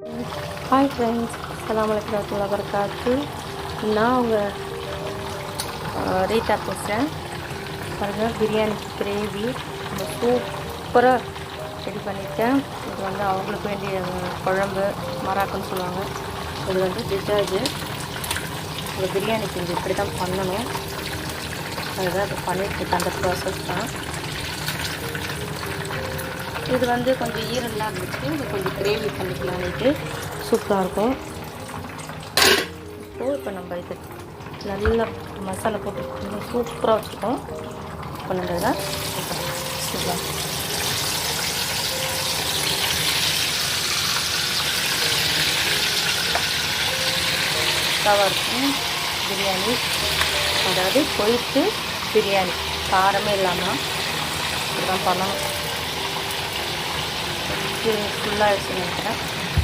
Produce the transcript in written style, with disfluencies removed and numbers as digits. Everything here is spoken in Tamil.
ஹாய் ஃப்ரெண்ட்ஸ், அஸ்ஸலாமு அலைக்கும் வரஹ்மத்துல்லாஹி வபரகாத்துஹு. நான் உங்கள் ரீட்டா பேசுகிறேன். பாருங்கள், பிரியாணி கிரேவி ரொம்ப சூப்பராக ரெடி பண்ணியிருக்கேன். இது வந்து அவங்களுக்கு வேண்டிய குழம்பு மராக்குன்னு சொல்லுவாங்க. இது வந்து டிஷ்ஷாஜு. இந்த பிரியாணி கொஞ்சம் இப்படி தான் பண்ணணும். அதுதான் இப்போ பண்ணிட்டுருக்கேன். அந்த ப்ராசஸ் தான். இது வந்து கொஞ்சம் ஈரலாக இருந்துச்சு. இது கொஞ்சம் கிரேவி பண்ணிக்கலான்ட்டு சூப்பராக இருக்கும். இப்போ நம்ம இது நல்லா மசாலா போட்டு கொஞ்சம் சூப்பராக வச்சுருக்கோம். இப்போ நம்ம இதை சூப்பராக சூப்பராக இருக்கும் பிரியாணி. அதாவது கொய்த்து பிரியாணி காரமே இல்லாமல் இப்படிதான் பண்ணணும். ஃபுல்லாக நினைக்கிறேன்.